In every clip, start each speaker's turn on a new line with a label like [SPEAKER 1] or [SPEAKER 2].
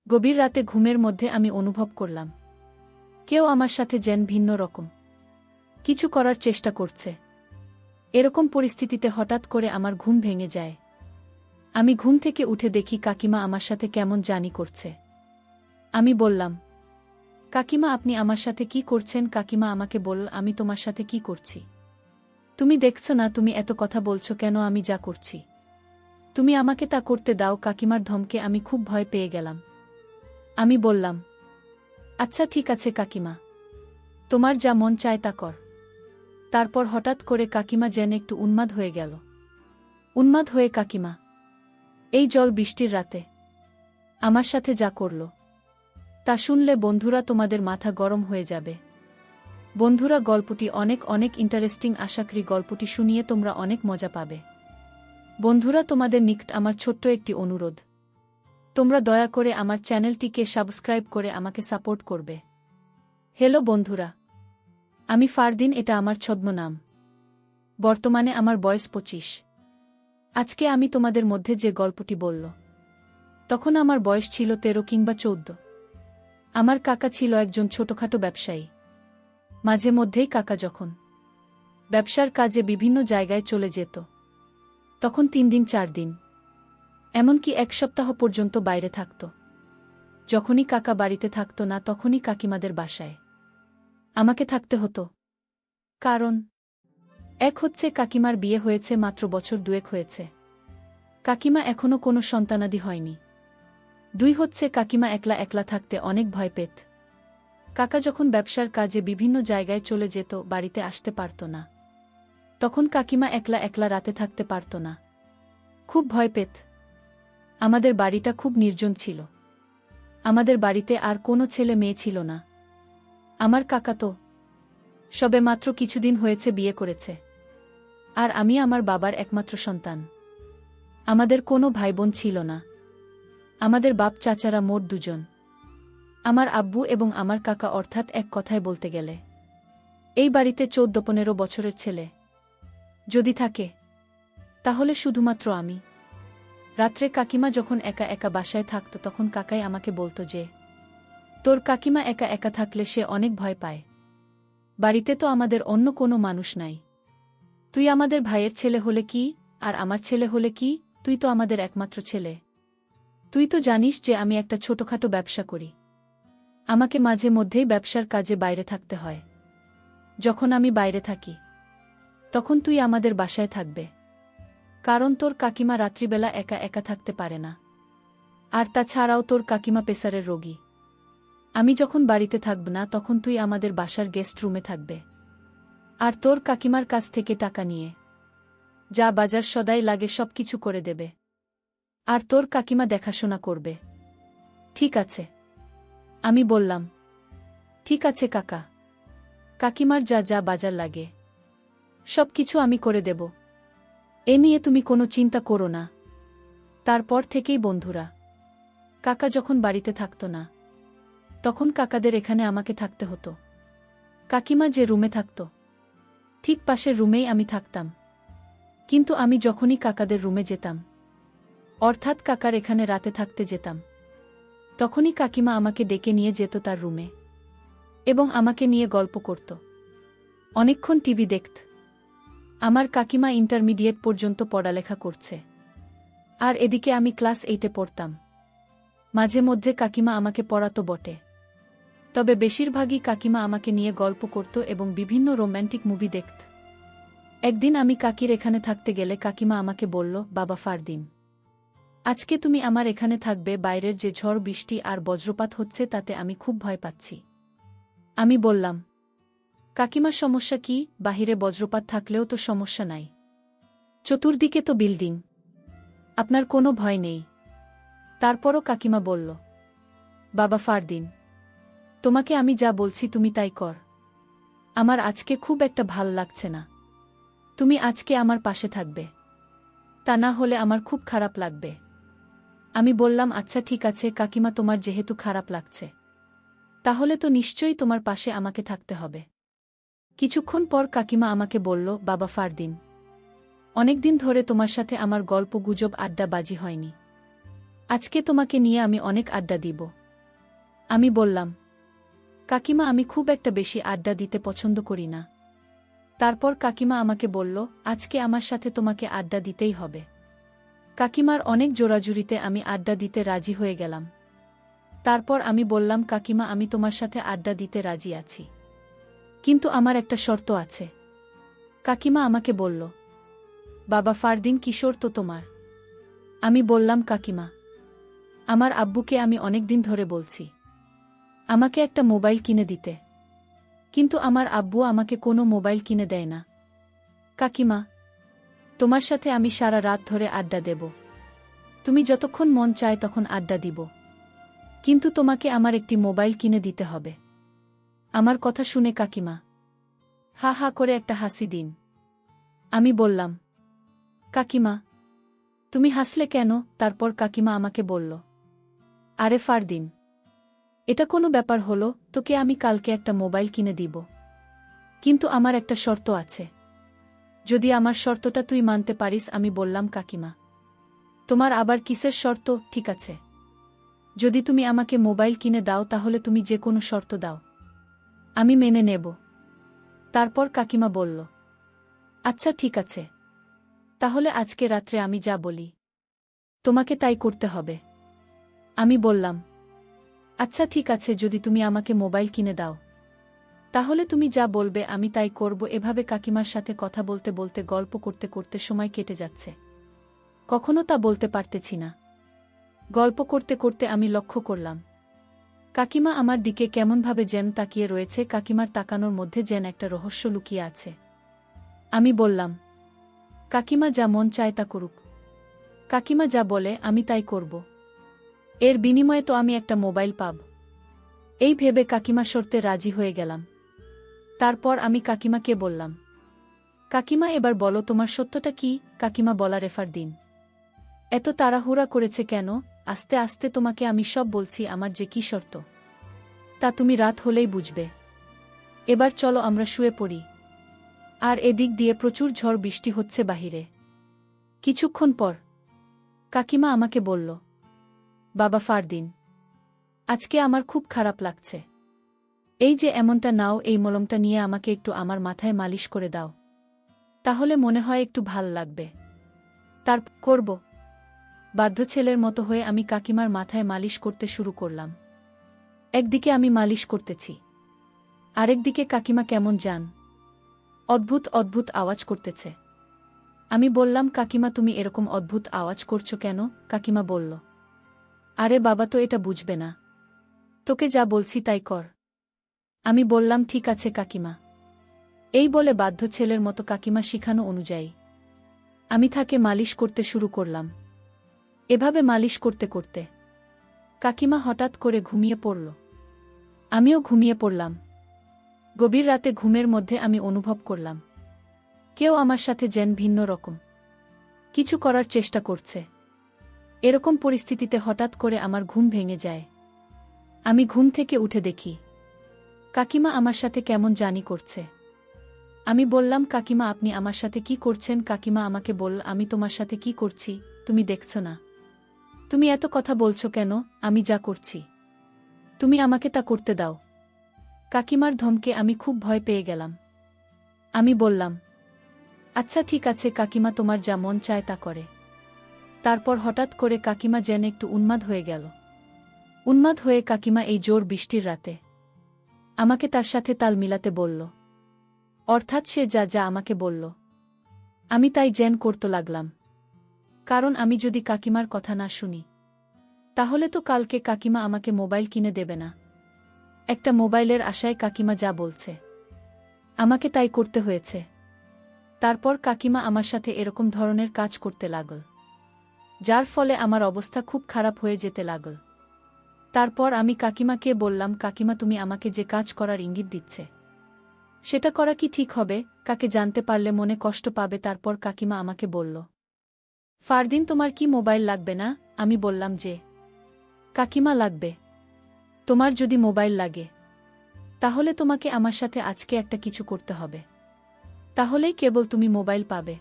[SPEAKER 1] গভীর রাতে ঘুমের মধ্যে আমি অনুভব করলাম কেউ আমার সাথে যেন ভিন্ন রকম কিছু করার চেষ্টা করছে। এরকম পরিস্থিতিতে হঠাৎ করে আমার ঘুম ভেঙে যায়। আমি ঘুম থেকে উঠে দেখি কাকিমা আমার সাথে কেমন জানি করছে। আমি বললাম, কাকিমা আপনি আমার সাথে কি করছেন? কাকিমা আমাকে বলল, আমি তোমার সাথে কি করছি? তুমি দেখছো না তুমি এত কথা বলছো কেন? আমি যা করছি তুমি আমাকে তা করতে দাও। কাকিমার ধমকে আমি খুব ভয় পেয়ে গেলাম। আমি বললাম, আচ্ছা ঠিক আছে কাকিমা, তোমার যা মন চায় তা কর। তারপর হঠাৎ করে কাকিমা যেন একটু উন্মাদ হয়ে গেল। উন্মাদ হয়ে কাকিমা এই জল বৃষ্টির রাতে আমার সাথে যা করল তা শুনলে বন্ধুরা তোমাদের মাথা গরম হয়ে যাবে। বন্ধুরা গল্পটি অনেক অনেক ইন্টারেস্টিং, আশা করি গল্পটি শুনিয়ে তোমরা অনেক মজা পাবে। বন্ধুরা তোমাদের নিকট আমার ছোট্ট একটি অনুরোধ, তোমরা দয়া করে আমার চ্যানেলটিকে সাবস্ক্রাইব করে আমাকে সাপোর্ট করবে। হ্যালো বন্ধুরা, আমি ফারদিন, এটা আমার ছদ্মনাম। বর্তমানে আমার বয়স 25। আজকে আমি তোমাদের মধ্যে যে গল্পটি বলল তখন আমার বয়স ছিল 13 কিংবা 14। আমার কাকা ছিল একজন ছোটখাটো ব্যবসায়ী। মাঝে মধ্যেই কাকা যখন ব্যবসার কাজে বিভিন্ন জায়গায় চলে যেত তখন 3 দিন 4 দিন এমনকি 1 সপ্তাহ পর্যন্ত বাইরে থাকত। যখনই কাকা বাড়িতে থাকত না তখনই কাকিমাদের বাসায় আমাকে থাকতে হতো। কারণ এক হচ্ছে কাকিমার বিয়ে হয়েছে মাত্র বছর 2 হয়েছে, কাকিমা এখনো কোনো সন্তানাদি হয়নি। 2 হচ্ছে কাকিমা একলা একলা থাকতে অনেক ভয় পেত। কাকা যখন ব্যবসার কাজে বিভিন্ন জায়গায় চলে যেত বাড়িতে আসতে পারত না, তখন কাকিমা একলা একলা রাতে থাকতে পারত না, খুব ভয় পেত। আমাদের বাড়িটা খুব নির্জন ছিল। আমাদের বাড়িতে আর কোনো ছেলে মেয়ে ছিল না। আমার কাকা তো সবে মাত্র কিছুদিন হয়েছে বিয়ে করেছে, আর আমি আমার বাবার একমাত্র সন্তান। আমাদের কোনো ভাইবোন ছিল না। আমাদের বাপ চাচারা মোট 2 জন, আমার আব্বু এবং আমার কাকা, অর্থাৎ এক কথায় বলতে গেলে এই বাড়িতে 14-15 বছরের ছেলে যদি থাকে তাহলে শুধুমাত্র আমি। রাত্রে কাকিমা যখন একা একা বাসায় থাকত তখন কাকাই আমাকে বলতো যে, তোর কাকিমা একা একা থাকলে সে অনেক ভয় পায়। বাড়িতে তো আমাদের অন্য কোনো মানুষ নাই। তুই আমাদের ভাইয়ের ছেলে হলে কি, আর আমার ছেলে হলে কি, তুই তো আমাদের একমাত্র ছেলে। তুই তো জানিস যে আমি একটা ছোটখাটো ব্যবসা করি। আমাকে মাঝে মধ্যেই ব্যবসার কাজে বাইরে থাকতে হয়। যখন আমি বাইরে থাকি তখন তুই আমাদের বাসায় থাকবে, কারণ তোর কাকিমা রাত্রিবেলা একা একা থাকতে পারে না। আর তাছাড়াও তোর কাকিমা প্রেসারের রোগী। আমি যখন বাড়িতে থাকব না তখন তুই আমাদের বাসার গেস্ট রুমে থাকবে, আর তোর কাকিমার কাছ থেকে টাকা নিয়ে যা বাজার সদাই লাগে সব কিছু করে দেবে, আর তোর কাকিমা দেখাশোনা করবে। ঠিক আছে? আমি বললাম, ঠিক আছে কাকা, কাকিমার যা যা বাজার লাগে সব কিছু আমি করে দেব, এ নিয়ে তুমি কোনো চিন্তা করো না। তারপর থেকেই বন্ধুরা কাকা যখন বাড়িতে থাকত না তখন কাকাদের এখানে আমাকে থাকতে হতো। কাকিমা যে রুমে থাকত ঠিক পাশের রুমেই আমি থাকতাম। কিন্তু আমি যখনই কাকাদের রুমে যেতাম, অর্থাৎ কাকার এখানে রাতে থাকতে যেতাম, তখনই কাকিমা আমাকে ডেকে নিয়ে যেত তার রুমে এবং আমাকে নিয়ে গল্প করত, অনেকক্ষণ টিভি দেখত। আমার কাকিমা ইন্টারমিডিয়েট পর্যন্ত পড়ালেখা করছে, আর এদিকে আমি ক্লাস 8-এ পড়তাম। মাঝে মধ্যে কাকিমা আমাকে পড়াতো বটে, তবে বেশিরভাগই কাকিমা আমাকে নিয়ে গল্প করত এবং বিভিন্ন রোম্যান্টিক মুভি দেখত। একদিন আমি কাকির এখানে থাকতে গেলে কাকিমা আমাকে বলল, বাবা ফারদিন, আজকে তুমি আমার এখানে থাকবে। বাইরের যে ঝড় বৃষ্টি আর বজ্রপাত হচ্ছে তাতে আমি খুব ভয় পাচ্ছি। আমি বললাম, কাকিমা সমস্যা কি? বাহিরে বজ্রপাত থাকলেও তো সমস্যা নাই, চতুর্দিকে তো বিল্ডিং, আপনার কোনো ভয় নেই। তারপরও কাকিমা বলল, বাবা ফারদিন, তোমাকে আমি যা বলছি তুমি তাই কর। আমার আজকে খুব একটা ভাল লাগছে না, তুমি আজকে আমার পাশে থাকবে, তা না হলে আমার খুব খারাপ লাগবে। আমি বললাম, আচ্ছা ঠিক আছে কাকিমা, তোমার যেহেতু খারাপ লাগছে তাহলে তো নিশ্চয়ই তোমার পাশে আমাকে থাকতে হবে। কিছুক্ষণ পর কাকিমা আমাকে বলল, বাবা ফারদিন, অনেকদিন ধরে তোমার সাথে আমার গল্প গুজব আড্ডা বাজি হয়নি। আজকে তোমাকে নিয়ে আমি অনেক আড্ডা দিব। আমি বললাম, কাকিমা আমি খুব একটা বেশি আড্ডা দিতে পছন্দ করি না। তারপর কাকিমা আমাকে বলল, আজকে আমার সাথে তোমাকে আড্ডা দিতেই হবে। কাকিমার অনেক জোরাজুরিতে আমি আড্ডা দিতে রাজি হয়ে গেলাম। তারপর আমি বললাম, কাকিমা আমি তোমার সাথে আড্ডা দিতে রাজি আছি, কিন্তু আমার একটা শর্ত আছে। কাকিমা আমাকে বলল, বাবা ফারদিন কি শর্ত তোমার? আমি বললাম, কাকিমা আমার আব্বুকে আমি অনেক দিন ধরে বলছি আমাকে একটা মোবাইল কিনে দিতে, কিন্তু আমার আব্বু আমাকে কোনো মোবাইল কিনে দেয় না। কাকিমা তোমার সাথে আমি সারা রাত ধরে আড্ডা দেব, তুমি যতক্ষণ মন চায় তখন আড্ডা দিব, কিন্তু তোমাকে আমার একটি মোবাইল কিনে দিতে হবে। আমার কথা শুনে কাকিমা হা হা করে একটা হাসি দিন। আমি বললাম, কাকিমা তুমি হাসলে কেন? তারপর কাকিমা আমাকে বলল, আরে ফারদিন, এটা কোনো ব্যাপার হলো? তোকে আমি কালকে একটা মোবাইল কিনে দিব, কিন্তু আমার একটা শর্ত আছে। যদি আমার শর্তটা তুই মানতে পারিস। আমি বললাম, কাকিমা তোমার আবার কিসের শর্ত? ঠিক আছে, যদি তুমি আমাকে মোবাইল কিনে দাও তাহলে তুমি যে কোনো শর্ত দাও, আমি মেনে নেব। তারপর কাকিমা বলল, আচ্ছা ঠিক আছে, তাহলে আজকে রাত্রে আমি যা বলি তোমাকে তাই করতে হবে। আমি বললাম, আচ্ছা ঠিক আছে, যদি তুমি আমাকে মোবাইল কিনে দাও তাহলে তুমি যা বলবে আমি তাই করব। এভাবে কাকিমার সাথে কথা বলতে বলতে গল্প করতে করতে সময় কেটে যাচ্ছে, কখনো তা বলতে পারতেছি না। গল্প করতে করতে আমি লক্ষ্য করলাম কাকিমা আমার দিকে কেমনভাবে যেন তাকিয়ে রয়েছে। কাকিমার তাকানোর মধ্যে যেন একটা রহস্য লুকিয়ে আছে। আমি বললাম, কাকিমা যা মন চায় তা করুক, কাকিমা যা বলে আমি তাই করব, এর বিনিময়ে তো আমি একটা মোবাইল পাব। এই ভেবে কাকিমা শর্তে রাজি হয়ে গেলাম। তারপর আমি কাকিমাকে বললাম, কাকিমা এবার বলো তোমার সত্যটা কি? কাকিমা বলার ফারদিন এত তাড়াহুড়া করেছে কেন? আস্তে আস্তে তোমাকে আমি সব বলছি, আমার যে কি শর্ত তা তুমি রাত হলেই বুঝবে। এবার চলো আমরা শুয়ে পড়ি। আর এদিক দিয়ে প্রচুর ঝড় বৃষ্টি হচ্ছে বাহিরে। কিছুক্ষণ পর কাকিমা আমাকে বলল, বাবা ফারদিন, আজকে আমার খুব খারাপ লাগছে। এই যে এমনটা নাও, এই মলমটা নিয়ে আমাকে একটু আমার মাথায় মালিশ করে দাও, তাহলে মনে হয় একটু ভাল লাগবে। তার করব। বাধ্য ছেলের মতো হয়ে আমি কাকিমার মাথায় মালিশ করতে শুরু করলাম। একদিকে আমি মালিশ করতেছি, আরেকদিকে কাকিমা কেমন জান অদ্ভুত অদ্ভুত আওয়াজ করতেছে। আমি বললাম, কাকিমা তুমি এরকম অদ্ভুত আওয়াজ করছো কেন? কাকিমা বলল, আরে বাবা তো এটা বুঝবে না, তোকে যা বলছি তাই কর। আমি বললাম, ঠিক আছে কাকিমা। এই বলে বাধ্য ছেলের মতো কাকিমা শিখানো অনুযায়ী আমি তাকে মালিশ করতে শুরু করলাম। এভাবে মালিশ করতে করতে কাকিমা হঠাৎ করে ঘুমিয়ে পড়ল। আমিও ঘুমিয়ে পড়লাম। গভীর রাতে ঘুমের মধ্যে আমি অনুভব করলাম কেউ আমার সাথে যেন ভিন্ন রকম কিছু করার চেষ্টা করছে। এরকম পরিস্থিতিতে হঠাৎ করে আমার ঘুম ভেঙে যায়। আমি ঘুম থেকে উঠে দেখি কাকিমা আমার সাথে কেমন জানি করছে। আমি বললাম, কাকিমা আপনি আমার সাথে কি করছেন? কাকিমা আমাকে বলল, আমি তোমার সাথে কি করছি তুমি দেখছ না? তুমি এত কথা বলছো কেন? আমি যা করছি তুমি আমাকে তা করতে দাও। কাকিমার ধমকে আমি খুব ভয় পেয়ে গেলাম। আমি বললাম, আচ্ছা ঠিক আছে কাকিমা, তোমার যা মন চায় তা করে। তারপর হঠাৎ করে কাকিমা যেন একটু উন্মাদ হয়ে গেল। উন্মাদ হয়ে কাকিমা এই জোর বৃষ্টির রাতে আমাকে তার সাথে তাল মিলাতে বলল, অর্থাৎ সে যা যা আমাকে বলল আমি তাই যেন করতে লাগলাম। কারণ আমি যদি কাকিমার কথা না শুনি তাহলে তো কালকে কাকিমা আমাকে মোবাইল কিনে দেবে না। একটা মোবাইলের আশায় কাকিমা যা বলছে আমাকে তাই করতে হয়েছে। তারপর কাকিমা আমার সাথে এরকম ধরনের কাজ করতে লাগল, যার ফলে আমার অবস্থা খুব খারাপ হয়ে যেতে লাগল। তারপর আমি কাকিমাকে বললাম, কাকিমা তুমি আমাকে যে কাজ করার ইঙ্গিত দিচ্ছে সেটা করা কি ঠিক হবে? কাকে জানতে পারলে মনে কষ্ট পাবে। তারপর কাকিমা আমাকে বলল, ফারদিন তোমার কি মোবাইল লাগবে না? আমি বললাম যে, কাকিমা লাগবে। তোমার যদি মোবাইল লাগে তাহলে তোমাকে আমার সাথে আজকে একটা কিছু করতে হবে, তাহলেই কেবল তুমি মোবাইল পাবে।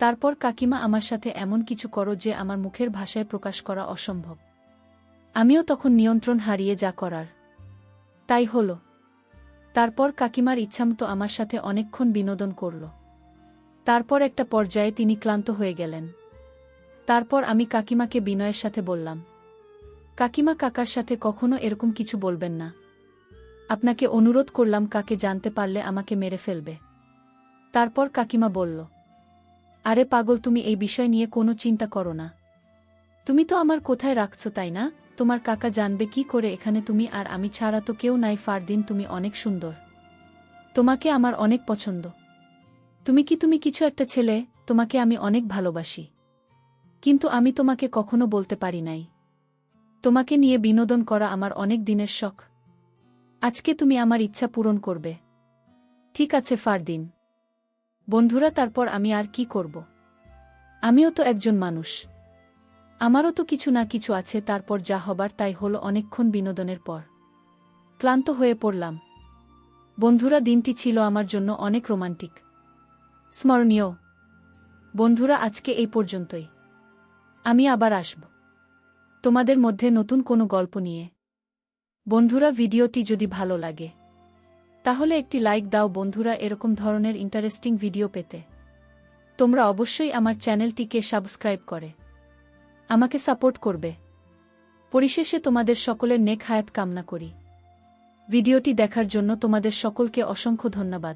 [SPEAKER 1] তারপর কাকিমা আমার সাথে এমন কিছু করো যে আমার মুখের ভাষায় প্রকাশ করা অসম্ভব। আমিও তখন নিয়ন্ত্রণ হারিয়ে যা করার তাই হল। তারপর কাকিমার ইচ্ছামতো আমার সাথে অনেকক্ষণ বিনোদন করল। তারপর একটা পর্যায়ে তিনি ক্লান্ত হয়ে গেলেন। তারপর আমি কাকিমাকে বিনয়ের সাথে বললাম, কাকিমা, কাকার সাথে কখনো এরকম কিছু বলবেন না। আপনাকে অনুরোধ করলাম, কাকে জানতে পারলে আমাকে মেরে ফেলবে। তারপর কাকিমা বলল, আরে পাগল, তুমি এই বিষয় নিয়ে কোনো চিন্তা করো না। তুমি তো আমার কোথায় রাখছো, তাই না? তোমার কাকা জানবে কি করে এখানে তুমি আর আমি ছাড়া তো কেউ নাই। ফারদিন, তুমি অনেক সুন্দর, তোমাকে আমার অনেক পছন্দ। তুমি কিছু একটা ছেলে, তোমাকে আমি অনেক ভালোবাসি। কিন্তু আমি তোমাকে কখনো বলতে পারি নাই। তোমাকে নিয়ে বিনোদন করা আমার অনেক দিনের শখ। আজকে তুমি আমার ইচ্ছা পূরণ করবে। ঠিক আছে ফারদিন। বন্ধুরা, তারপর আমি আর কি করব? আমিও তো একজন মানুষ, আমারও তো কিছু না কিছু আছে। তারপর যা হবার তাই হলো। অনেকক্ষণ বিনোদনের পর ক্লান্ত হয়ে পড়লাম। বন্ধুরা, দিনটি ছিল আমার জন্য অনেক রোমান্টিক, স্মরণীয়। বন্ধুরা, আজকে এই পর্যন্তই। আমি আবার আসব তোমাদের মধ্যে নতুন কোনো গল্প নিয়ে। বন্ধুরা, ভিডিওটি যদি ভালো লাগে তাহলে একটি লাইক দাও। বন্ধুরা, এরকম ধরনের ইন্টারেস্টিং ভিডিও পেতে তোমরা অবশ্যই আমার চ্যানেলটিকে সাবস্ক্রাইব করে আমাকে সাপোর্ট করবে। পরিশেষে তোমাদের সকলের নেক হায়াত কামনা করি। ভিডিওটি দেখার জন্য তোমাদের সকলকে অসংখ্য ধন্যবাদ।